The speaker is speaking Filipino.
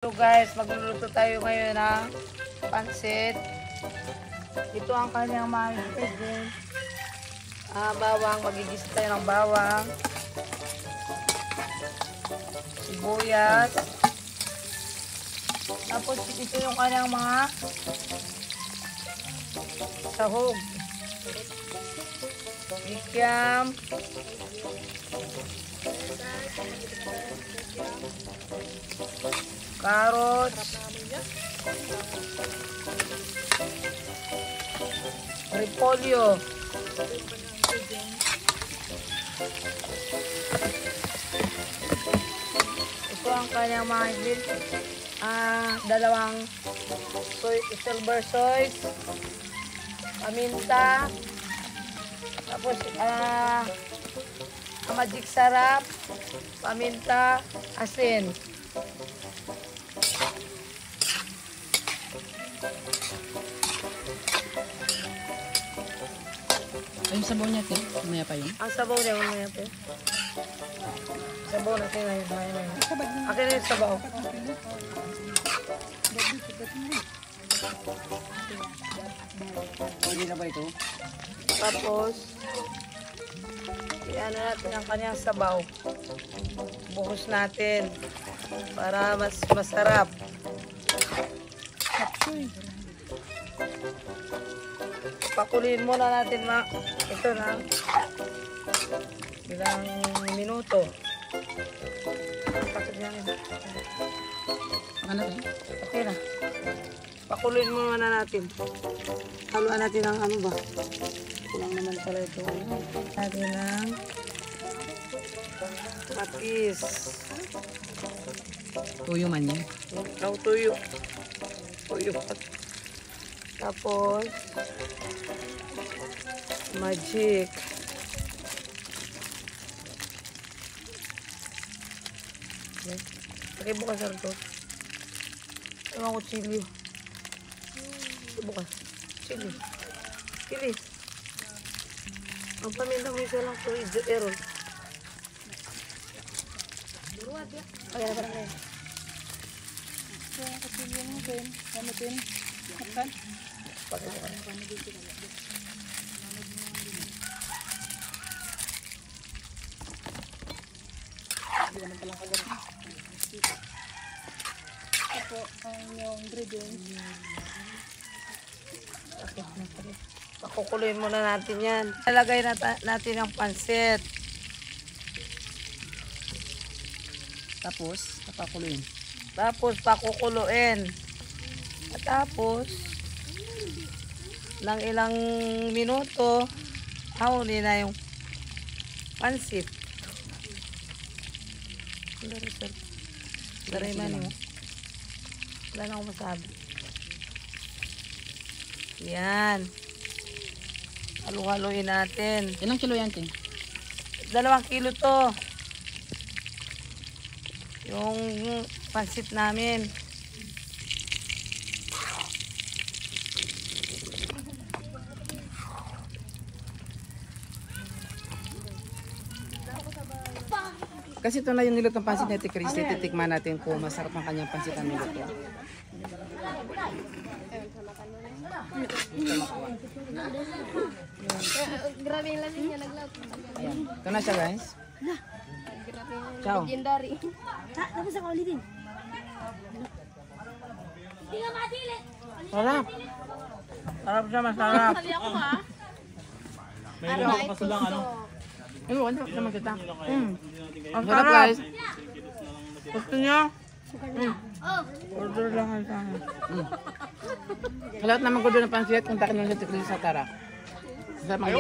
So guys, magluluto tayo ngayon ng pansit. Ito ang kanyang mga ingredients. Bawang, magigis tayo ng bawang. Sibuyas. Tapos ito yung kanyang mga sahog. Ikyam. Carrots, repolyo, ito ang kanyang mga ingredients, dalawang silver soys, paminta, tapos magic sarap, paminta, asin. Yung sabaw niya, te. Mamaya pa yun. Ang sabaw niya, mamaya pa yun. Sabaw natin ngayon. Akin na yung sabaw. Hindi na ba ito? Tapos, iyan na natin ang kanyang sabaw. Buhos natin para mas masarap. Pakuliin muna natin ito na ilang minuto. Okay na. Pakuliin muna natin. Haluan natin ang ano ba? Kulang naman pala ito. Natin ang patis. Tuyo man yan. Tuyo. Tuyo. Tapos, magic. Okay, bukas na ito. Ewan ko chili. Bukas. Chili. Chili. Ang paminta mo isa lang ito. Error. Kaya na parang kayo. Kaya kasi yung natin. Gamitin. Makan. Ito ang yung ingredients. Pakukuloyin muna natin yan. Nalagay natin ang pansit. Tapos, papakuluin. Tapos pakukuluin. At tapos lang ilang minuto, huli na yung pansit. Daray man mo. Wala na akong masabi. Yan. Halu-haluin natin. Ilang kilo yan, te? 2 kilo to. Yung pansit namin. Kasi ito na yung nilutong pansit ni Ate Chris. Titikman natin kung masarap ang kanyang pansit ang niluto. Grabe yung lasing niya, naglaot. Ayan. Ito na siya, guys. Ciao. Legendary. Tapos ako ulitin. Sarap. Sarap siya, masarap. Sabi ako ha. May kaso lang ano. Ano, ano naman kita? Ang Sarap, sarap. guys. Gusto niyo? Order lang ang sana. Sa lahat naman ko doon ng pansit, kontakin lang si Ate Chris sa Tara. Sarap ang